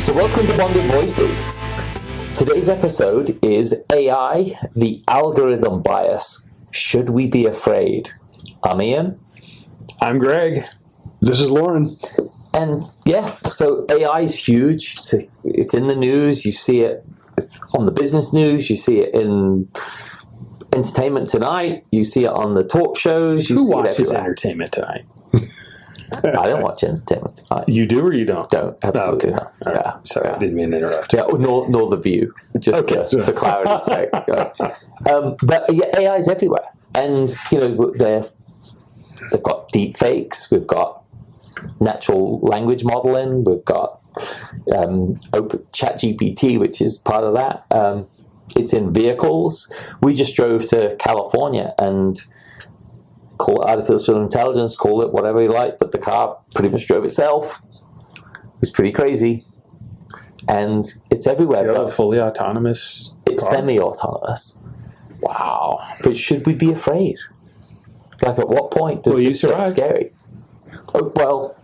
So welcome to Bonded Voices. Today's episode is AI, the algorithm bias. Should we be afraid? I'm Ian. I'm Greg. This is Lauren. And yeah, so AI is huge. It's in the news. You see it on the business news. You see it in Entertainment Tonight. You see it on the talk shows. Who watches Entertainment Tonight? I don't watch Entertainment Tonight. You do or you don't? Don't, absolutely okay. not. Right. Yeah. Sorry, I didn't mean to interrupt. Yeah, nor The View, just for clarity's sake. But yeah, AI is everywhere. And, you know, they've got deep fakes. We've got natural language modeling. We've got ChatGPT, which is part of that. It's in vehicles. We just drove to California and call it artificial intelligence, call it whatever you like, but the car pretty much drove itself. It's pretty crazy. And it's everywhere. Do you have a fully autonomous It's car? Semi-autonomous. Wow. But should we be afraid? Like, at what point does this get scary? Oh, well,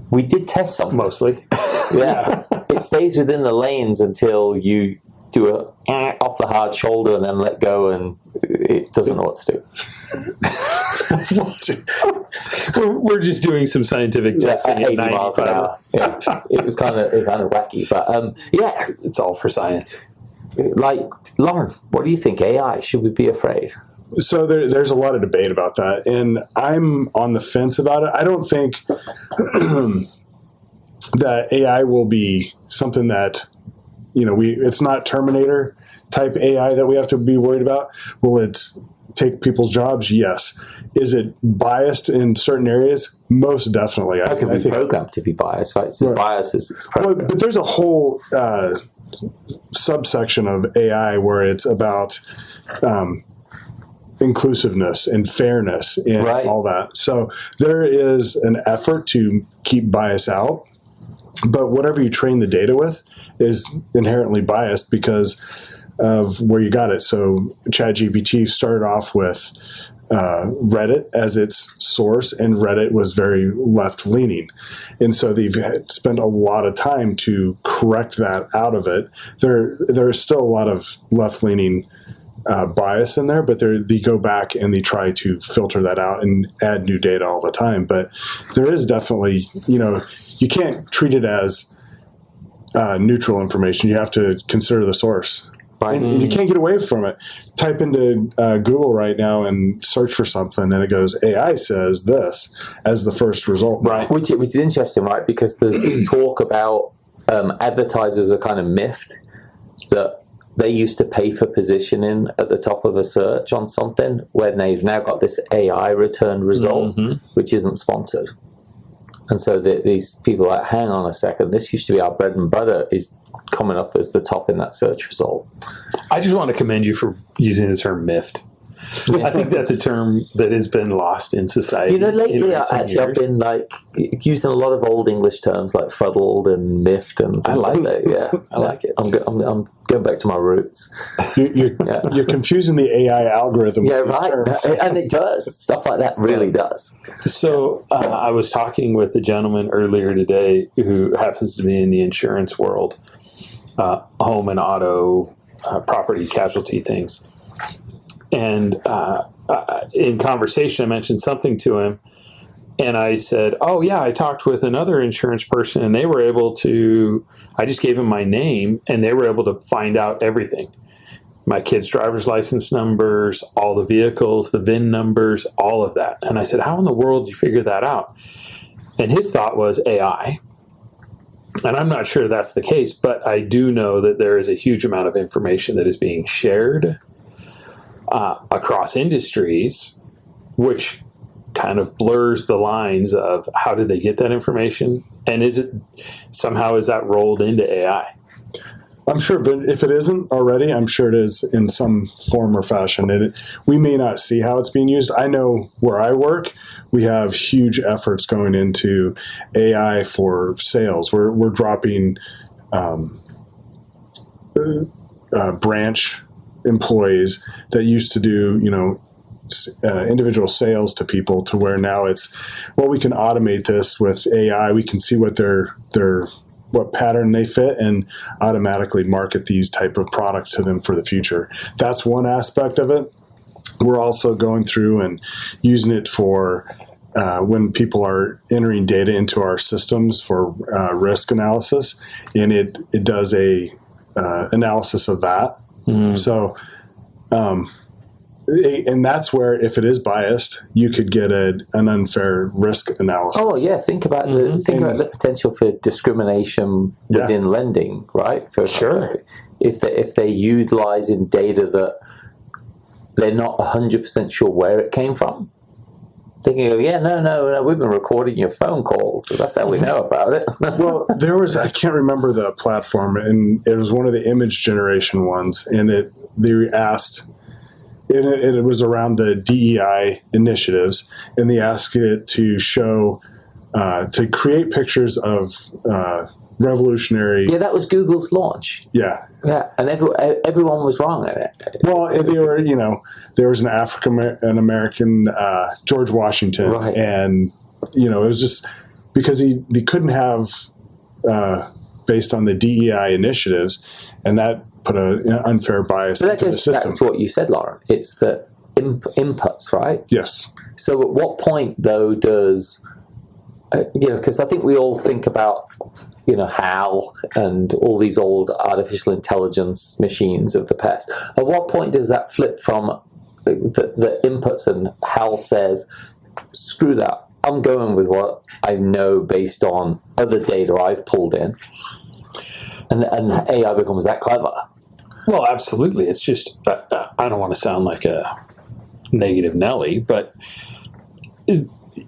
we did test something. Mostly. Yeah. It stays within the lanes until you do a off the hard shoulder and then let go, and it doesn't know what to do. We're just doing some scientific testing at 80 miles an hour. Yeah. It was kind of wacky, but yeah, it's all for science. Like, Lauren, what do you think? AI, should we be afraid? So there's a lot of debate about that, and I'm on the fence about it. I don't think that AI will be something that, you know, it's not Terminator type AI that we have to be worried about. Will it take people's jobs? Yes. Is it biased in certain areas? Most definitely. How can we program to be biased, right? It's right. Bias is programmed. Well, but there's a whole subsection of AI where it's about inclusiveness and fairness and all that. So there is an effort to keep bias out. But whatever you train the data with is inherently biased because of where you got it. So ChatGPT started off with Reddit as its source, and Reddit was very left-leaning. And so they've spent a lot of time to correct that out of it. There is still a lot of left-leaning bias in there, but they go back and they try to filter that out and add new data all the time. But there is definitely, you know, you can't treat it as neutral information. You have to consider the source. And you can't get away from it. Type into Google right now and search for something, and it goes, AI says this as the first result. Right. Which is interesting, right? Because there's talk about advertisers are kind of miffed that they used to pay for positioning at the top of a search on something when they've now got this AI returned result, which isn't sponsored. And so these people are like, hang on a second, this used to be our bread and butter, is coming up as the top in that search result. I just want to commend you for using the term miffed. I think that's a term that has been lost in society. You know, lately I've been like using a lot of old English terms like fuddled and miffed and things like that. Yeah, I like it. I'm going back to my roots. You're confusing the AI algorithm with these terms. And it does. Stuff like that really does. So I was talking with a gentleman earlier today who happens to be in the insurance world, home and auto, property casualty things. And in conversation, I mentioned something to him, and I said, oh, yeah, I talked with another insurance person, and they were able to, I just gave them my name, and they were able to find out everything. My kids' driver's license numbers, all the vehicles, the VIN numbers, all of that. And I said, how in the world did you figure that out? And his thought was AI. And I'm not sure that's the case, but I do know that there is a huge amount of information that is being shared across industries, which kind of blurs the lines of how did they get that information, and is that rolled into AI? I'm sure if it isn't already, I'm sure it is in some form or fashion. We may not see how it's being used. I know where I work, we have huge efforts going into AI for sales. We're dropping branch employees that used to do, individual sales to people, to where now it's, well, we can automate this with AI. We can see what their what pattern they fit and automatically market these type of products to them for the future. That's one aspect of it. We're also going through and using it for when people are entering data into our systems for risk analysis, and it does a analysis of that. So, and that's where, if it is biased, you could get an unfair risk analysis. Oh yeah, think about the potential for discrimination within lending, right? Sure. If they're utilizing data that they're not 100% sure where it came from, they can go, no, we've been recording your phone calls, so that's how we know about it. Well, I can't remember the platform, and it was one of the image generation ones, and they asked. It was around the DEI initiatives, and they asked it to show, to create pictures of revolutionary. Yeah, that was Google's launch. Yeah, and everyone was wrong at it. Well, they were, there was an African American George Washington, right. And it was just because he couldn't have based on the DEI initiatives, and that put an unfair bias into the system. That's what you said, Lauren. It's the inputs, right? Yes. So at what point, though, does, because I think we all think about, HAL and all these old artificial intelligence machines of the past. At what point does that flip from the inputs and HAL says, screw that, I'm going with what I know based on other data I've pulled in, and AI becomes that clever? Well, absolutely. It's just, I don't want to sound like a negative Nelly, but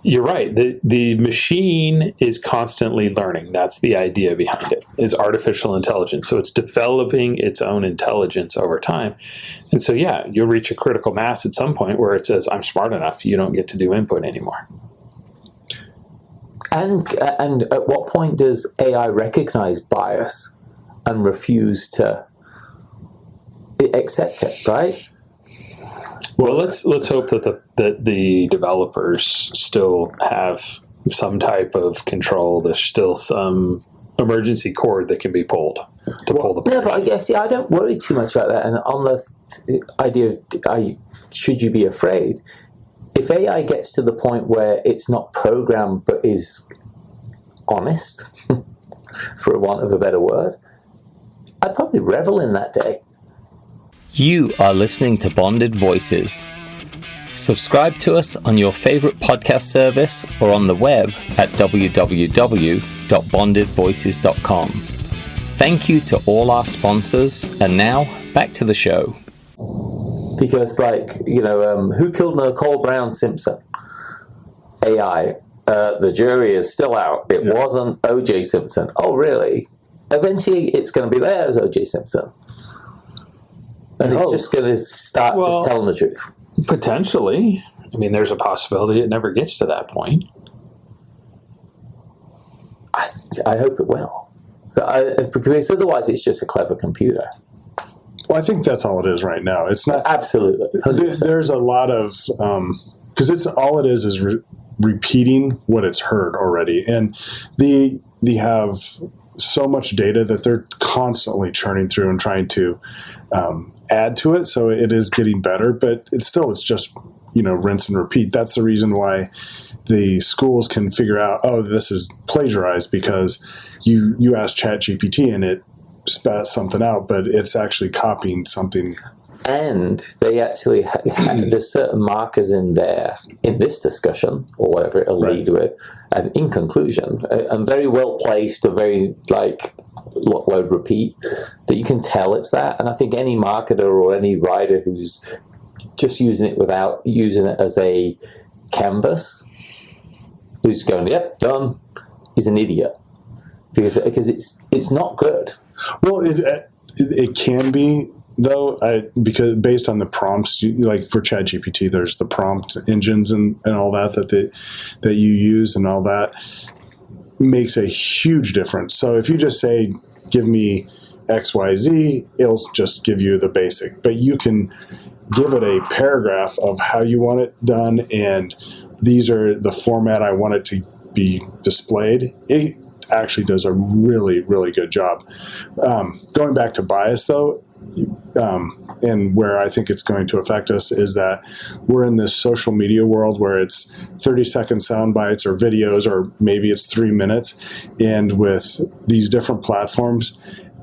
you're right. The machine is constantly learning. That's the idea behind it, is artificial intelligence. So it's developing its own intelligence over time. And so, yeah, you'll reach a critical mass at some point where it says, I'm smart enough, you don't get to do input anymore. And at what point does AI recognize bias and refuse to accept it, right? Well, let's hope that the developers still have some type of control. There's still some emergency cord that can be pulled to pull the punishment. Yeah, but I guess I don't worry too much about that. And on the idea of should you be afraid, if AI gets to the point where it's not programmed but is honest, for want of a better word, I'd probably revel in that day. You are listening to Bonded Voices. Subscribe to us on your favorite podcast service or on the web at www.bondedvoices.com. Thank you to all our sponsors, and now back to the show. Because, who killed Nicole Brown Simpson? AI. The jury is still out. It wasn't O.J. Simpson. Oh, really? Eventually, it's going to be there as O.J. Simpson. And it's just going to start just telling the truth. Potentially. I mean, there's a possibility it never gets to that point. I hope it will. Because otherwise, it's just a clever computer. Well, I think that's all it is right now. It's not absolutely. There's a lot of because it's all it is repeating what it's heard already, and they have so much data that they're constantly churning through and trying to add to it. So it is getting better, but it's just rinse and repeat. That's the reason why the schools can figure out, oh, this is plagiarized because you asked ChatGPT and it spat something out, but it's actually copying something. And they actually there's certain markers in there in this discussion or whatever it'll lead with, and in conclusion, and very well placed, a very word repeat, that you can tell it's that. And I think any marketer or any writer who's just using it without using it as a canvas, who's going, yep, done, is an idiot, because it's not good. Well, it can be, though, because based on the prompts, like for ChatGPT, there's the prompt engines and all that you use, and all that makes a huge difference. So if you just say, give me XYZ, it'll just give you the basic. But you can give it a paragraph of how you want it done, and these are the format I want it to be displayed. actually does a really, really good job. Going back to bias, though, and where I think it's going to affect us is that we're in this social media world where it's 30-second sound bites or videos, or maybe it's 3 minutes. And with these different platforms,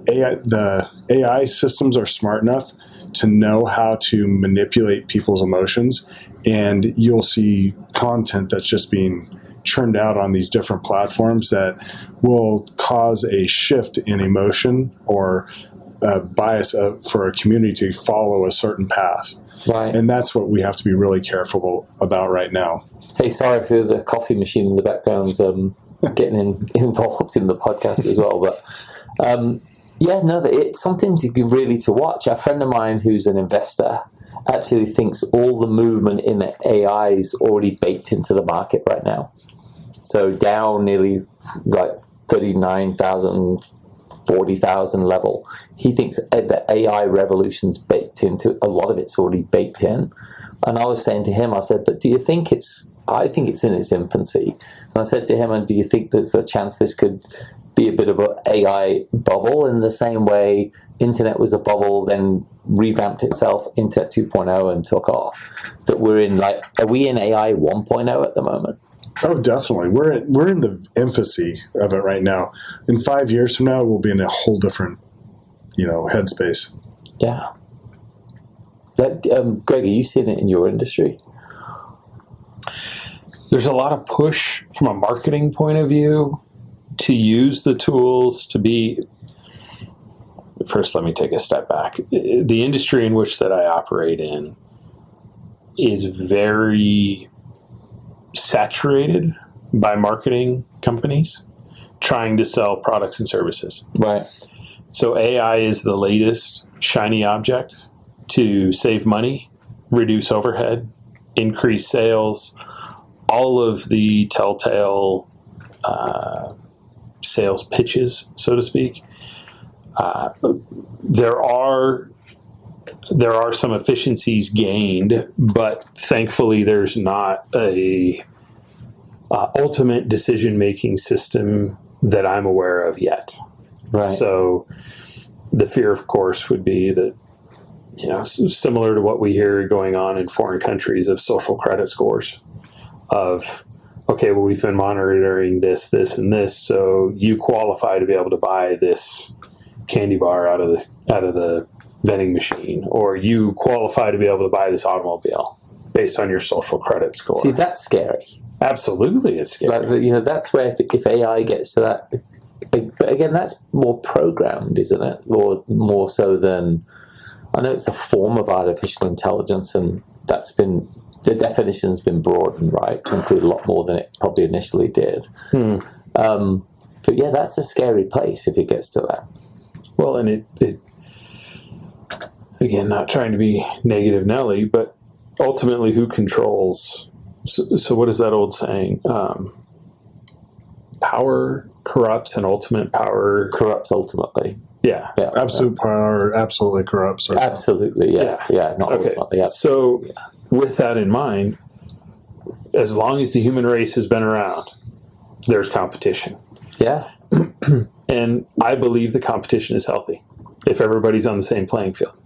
the AI systems are smart enough to know how to manipulate people's emotions. And you'll see content that's just being churned out on these different platforms that will cause a shift in emotion or bias for a community to follow a certain path. Right. And that's what we have to be really careful about right now. Hey, sorry for the coffee machine in the background's getting involved in the podcast as well. But it's something to watch. A friend of mine who's an investor actually thinks all the movement in the AI is already baked into the market right now. So down nearly like 39,000, 40,000 level. He thinks the AI revolution's baked into, a lot of it's already baked in. And I was saying to him, I said, but do you think I think it's in its infancy. And I said to him, and do you think there's a chance this could be a bit of an AI bubble in the same way internet was a bubble, then revamped itself, internet 2.0 and took off? That are we in AI 1.0 at the moment? Oh, definitely. We're in the infancy of it right now. In 5 years from now, we'll be in a whole different, headspace. Yeah. Greg, are you seeing it in your industry? There's a lot of push from a marketing point of view to use the tools to be. First, let me take a step back. The industry in which that I operate in is very saturated by marketing companies trying to sell products and services. Right. So AI is the latest shiny object to save money, reduce overhead, increase sales, all of the telltale sales pitches, so to speak. There are some efficiencies gained, but thankfully there's not a ultimate decision-making system that I'm aware of yet. Right. So the fear, of course, would be that, similar to what we hear going on in foreign countries of social credit scores of, okay, well, we've been monitoring this, and this, so you qualify to be able to buy this candy bar out of the vending machine, or you qualify to be able to buy this automobile based on your social credit score. See, that's scary. Absolutely, it's scary. That's where if AI gets to that, but again, that's more programmed, isn't it? Or more so than, I know it's a form of artificial intelligence, and the definition's been broadened, right, to include a lot more than it probably initially did. But yeah, that's a scary place if it gets to that. Well, and it again, not trying to be negative Nelly, but ultimately who controls? So what is that old saying? Power corrupts, and ultimate power corrupts ultimately. Yeah. Absolute power absolutely corrupts. Absolutely, yeah. Not okay. ultimately. Yeah. So with that in mind, as long as the human race has been around, there's competition. Yeah. And I believe the competition is healthy if everybody's on the same playing field.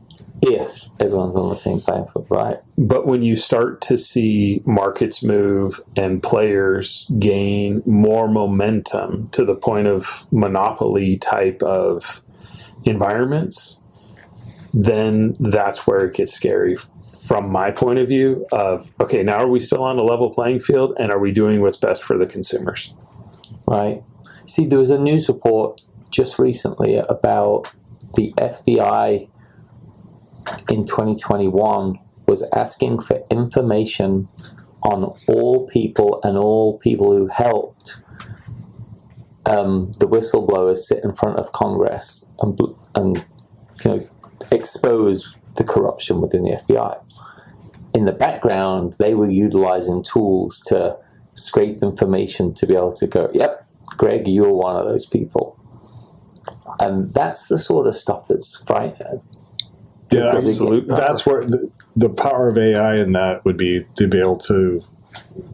If everyone's on the same playing field, right. But when you start to see markets move and players gain more momentum to the point of monopoly type of environments, then that's where it gets scary from my point of view of, okay, now are we still on a level playing field, and are we doing what's best for the consumers? Right. See, there was a news report just recently about the FBI in 2021 was asking for information on all people who helped the whistleblowers sit in front of Congress and expose the corruption within the FBI. In the background, they were utilizing tools to scrape information to be able to go, yep, Greg, you were one of those people. And that's the sort of stuff that's frightening. Yeah, absolutely. That's where the power of AI in that would be to be able to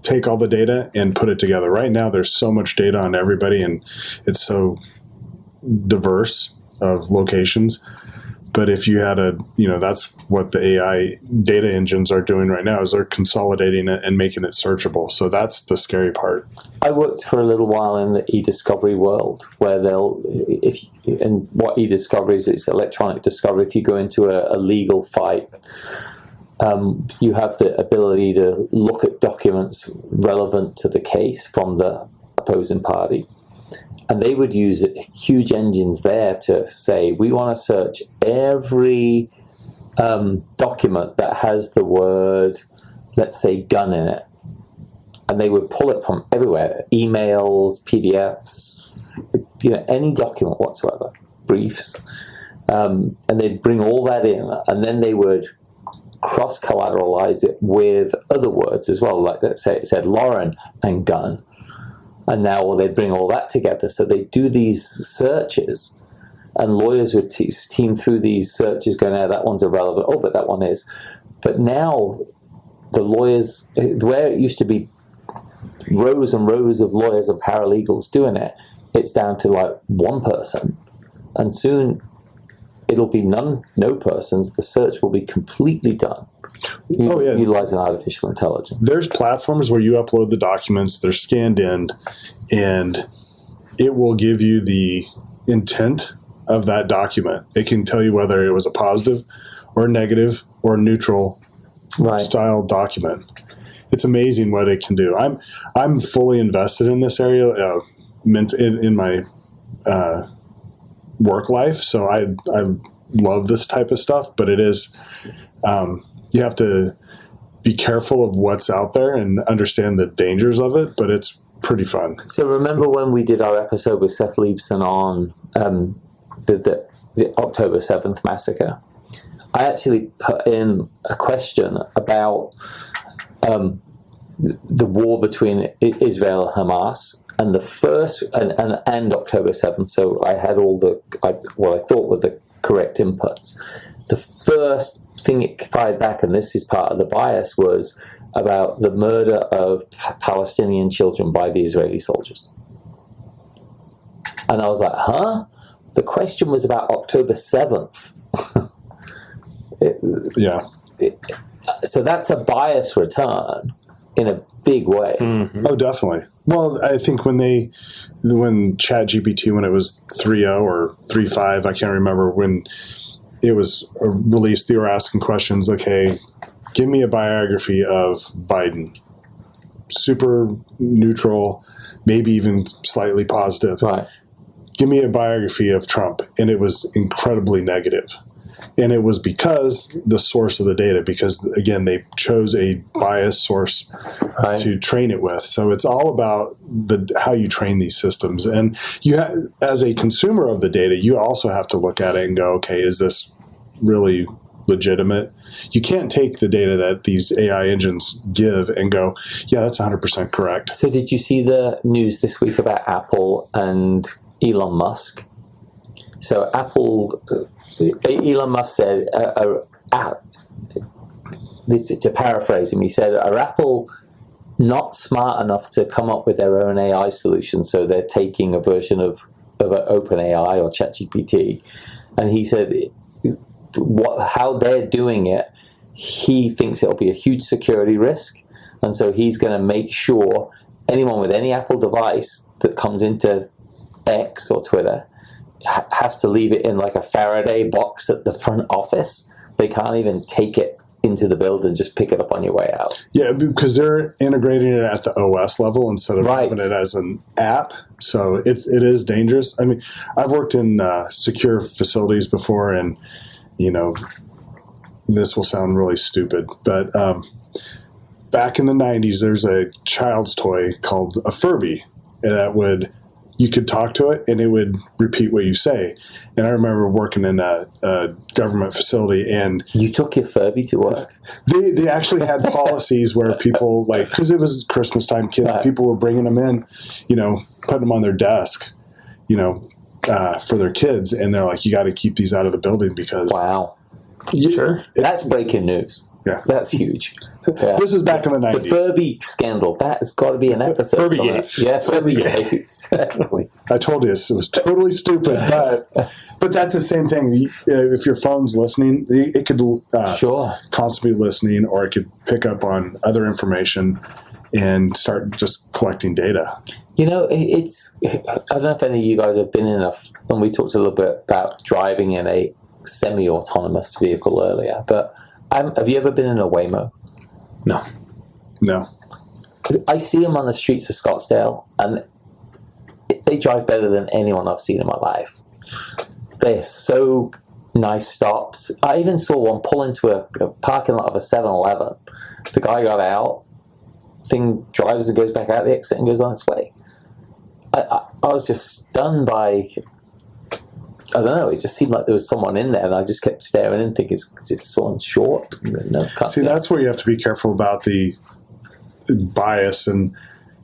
take all the data and put it together. Right now, there's so much data on everybody, and it's so diverse of locations. But if you had that's what the AI data engines are doing right now, is they're consolidating it and making it searchable. So that's the scary part. I worked for a little while in the e-discovery world, where and what e-discovery is, it's electronic discovery. If you go into a legal fight, you have the ability to look at documents relevant to the case from the opposing party. And they would use huge engines there to say, we want to search every document that has the word, let's say, gun in it. And they would pull it from everywhere, emails, PDFs, any document whatsoever, briefs. And they'd bring all that in, and then they would cross-collateralize it with other words as well. Like, let's say it said Lauren and gun. And now they bring all that together. So they do these searches, and lawyers would team through these searches going, that one's irrelevant. Oh, but that one is. But now the lawyers, where it used to be rows and rows of lawyers and paralegals doing it, it's down to like one person. And soon it'll be no persons. The search will be completely done. Utilizing artificial intelligence. There's platforms where you upload the documents, they're scanned in, and it will give you the intent of that document. It can tell you whether it was a positive or a negative or a neutral style document. It's amazing what it can do. I'm fully invested in this area in my work life, so I love this type of stuff, but it is you have to be careful of what's out there and understand the dangers of it, but it's pretty fun. So remember when we did our episode with Seth Leibson on the October 7th massacre? I actually put in a question about the war between Israel and Hamas, and the first and October 7th. So I had all what I thought were the correct inputs. The first thing it fired back, and this is part of the bias, was about the murder of Palestinian children by the Israeli soldiers. And I was like, huh? The question was about October 7th. So that's a bias return in a big way. Mm-hmm. Oh, definitely. Well, I think when ChatGPT, when it was 3.0 or 3.5, I can't remember, when it was released, they were asking questions, okay, give me a biography of Biden. Super neutral, maybe even slightly positive. Right. Give me a biography of Trump. And it was incredibly negative. And it was because the source of the data, because, again, they chose a biased source to train it with. So it's all about how you train these systems. And as a consumer of the data, you also have to look at it and go, okay, is this really legitimate? You can't take the data that these AI engines give and go, yeah, that's 100% correct. So did you see the news this week about Apple and Elon Musk? So Elon Musk said, to paraphrase him, he said, are Apple not smart enough to come up with their own AI solution, so they're taking a version of an OpenAI or ChatGPT? And he said, how they're doing it, he thinks it'll be a huge security risk, and so he's going to make sure anyone with any Apple device that comes into X or Twitter has to leave it in like a Faraday box at the front office. They can't even take it into the building, just pick it up on your way out. Yeah, because they're integrating it at the OS level instead of having it as an app. So it is dangerous. I mean, I've worked in secure facilities before, and, this will sound really stupid, but back in the 90s, there's a child's toy called a Furby that you could talk to it and it would repeat what you say. And I remember working in a government facility, and you took your Furby to work. They actually had policies where people, because it was Christmas time, people were bringing them in, putting them on their desk, for their kids. And they're like, you got to keep these out of the building because. Wow. Sure. That's breaking news. Yeah. That's huge. Yeah. This is back in the 90s. The Furby scandal. That has got to be an episode. Furbygate. Yeah, Furbygate. Exactly. I told you it was totally stupid, but that's the same thing. If your phone's listening, it could Sure. constantly listening, or it could pick up on other information and start just collecting data. You know, I don't know if any of you guys have been in and we talked a little bit about driving in a semi-autonomous vehicle earlier, but have you ever been in a Waymo? No. I see them on the streets of Scottsdale, and they drive better than anyone I've seen in my life. They're so nice stops. I even saw one pull into a parking lot of a 7-Eleven. The guy got out, thing drives and goes back out the exit and goes on its way. I was just stunned by, I don't know, it just seemed like there was someone in there, and I just kept staring and thinking, is this one short? No, can't see, that's where you have to be careful about the bias and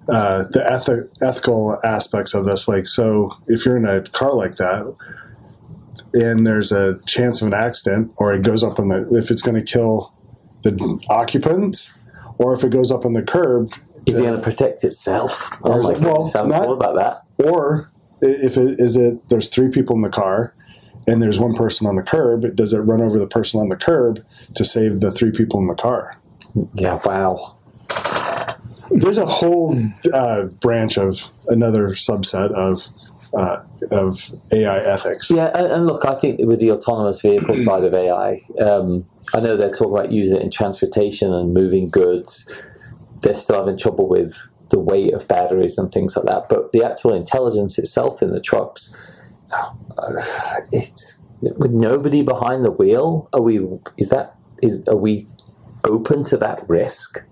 the ethical aspects of this. Like, so if you're in a car like that and there's a chance of an accident, or it goes up on if it's going to kill the occupants, or if it goes up on the curb, is it going to protect itself? Oh my goodness, I haven't thought about that. Or if there's 3 people in the car and there's 1 person on the curb, does it run over the person on the curb to save the 3 people in the car? Yeah, wow. There's a whole branch of another subset of AI ethics. Yeah, and look, I think with the autonomous vehicle side of AI, I know they're talking about using it in transportation and moving goods. They're still having trouble with the weight of batteries and things like that. But the actual intelligence itself in the trucks, it's with nobody behind the wheel. Are we open to that risk?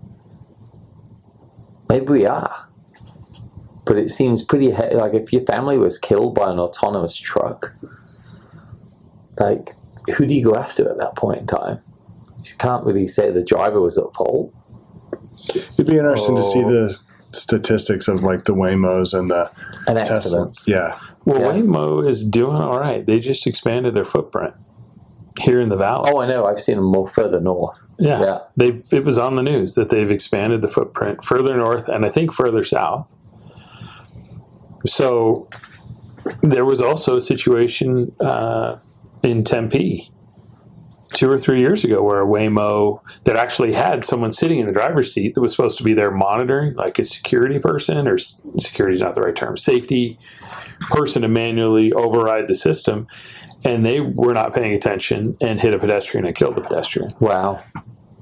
Maybe we are. But it seems pretty like if your family was killed by an autonomous truck, like who do you go after at that point in time? You can't really say the driver was at fault. It'd be interesting to see the statistics of like the Waymos and the accidents. Yeah. Well, Waymo is doing all right. They just expanded their footprint here in the valley. Oh, I know. I've seen them more further north. Yeah. It was on the news that they've expanded the footprint further north and I think further south. So there was also a situation in Tempe 2 or 3 years ago where a Waymo that actually had someone sitting in the driver's seat that was supposed to be there monitoring, like a security person, or security is not the right term, safety person, to manually override the system, and they were not paying attention and hit a pedestrian and killed the pedestrian. Wow.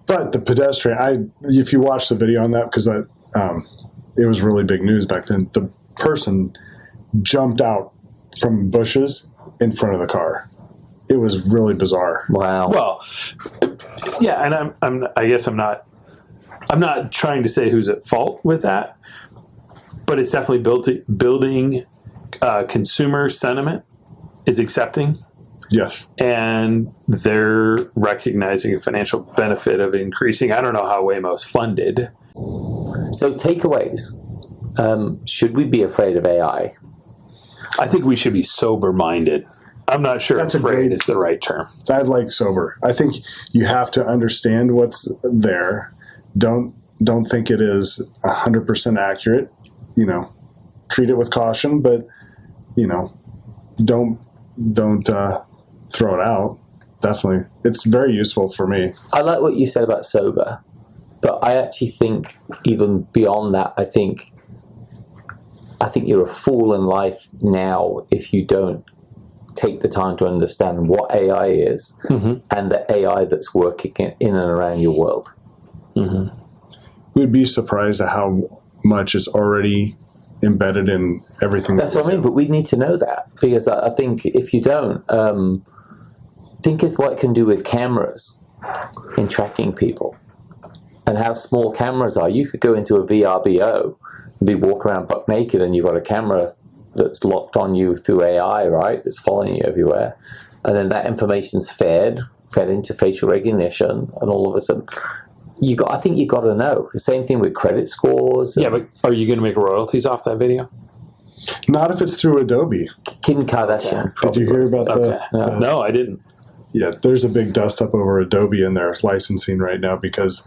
But the pedestrian, if you watch the video on that, because it was really big news back then, the person jumped out from bushes in front of the car. It was really bizarre. Wow. Well, yeah, and I guess I'm not trying to say who's at fault with that, but it's definitely building consumer sentiment is accepting. Yes. And they're recognizing a financial benefit of increasing. I don't know how Waymo's funded. So takeaways. Should we be afraid of AI? I think we should be sober-minded. I'm not sure afraid is the right term. I'd like sober. I think you have to understand what's there. Don't think it is 100% accurate. Treat it with caution, but don't throw it out. Definitely, it's very useful for me. I like what you said about sober, but I actually think even beyond that, I think you're a fool in life now if you don't take the time to understand what AI is and the AI that's working in and around your world. Mm-hmm. We'd be surprised at how much is already embedded in everything. That's what I mean, but we need to know that, because I think if you don't, think of what it can do with cameras in tracking people and how small cameras are. You could go into a VRBO and be walking around buck naked and you've got a camera that's locked on you through AI, right? That's following you everywhere. And then that information's fed into facial recognition, and all of a sudden, I think you got to know. The same thing with credit scores. Yeah, but are you going to make royalties off that video? Not if it's through Adobe. Kim Kardashian. Did you hear about No, I didn't. Yeah, there's a big dust up over Adobe in their licensing right now because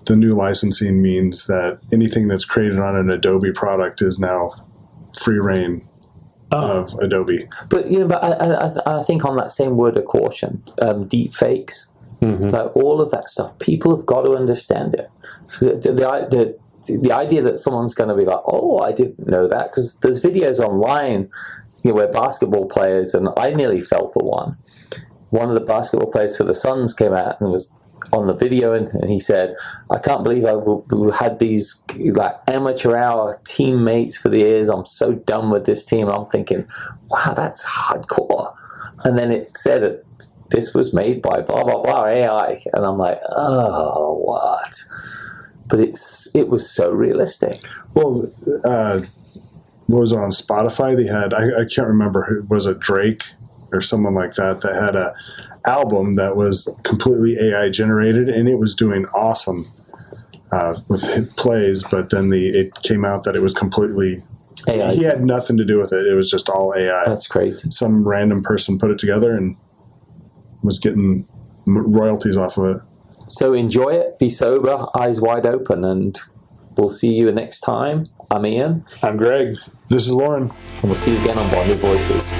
the new licensing means that anything that's created on an Adobe product is now free reign of Adobe. But I think on that same word of caution, deep fakes, like all of that stuff, people have got to understand it. The idea that someone's going to be like, oh, I didn't know that, because there's videos online, where basketball players, and I nearly fell for one. One of the basketball players for the Suns came out and was on the video, and he said, I can't believe I've had these like amateur hour teammates for the years. I'm so done with this team. And I'm thinking, wow, that's hardcore. And then it said this was made by blah, blah, blah AI. And I'm like, oh, what? But it was so realistic. Well, what was it on Spotify? They had, I can't remember who, was it Drake or someone like that had a album that was completely AI generated, and it was doing awesome with hit plays, but then it came out that it was completely AI. He had nothing to do with it. It was just all AI. That's crazy. Some random person put it together and was getting royalties off of it. So enjoy it, be sober, eyes wide open, and we'll see you next time. I'm Ian. I'm Greg. This is Lauren. And we'll see you again on Bonded Voices.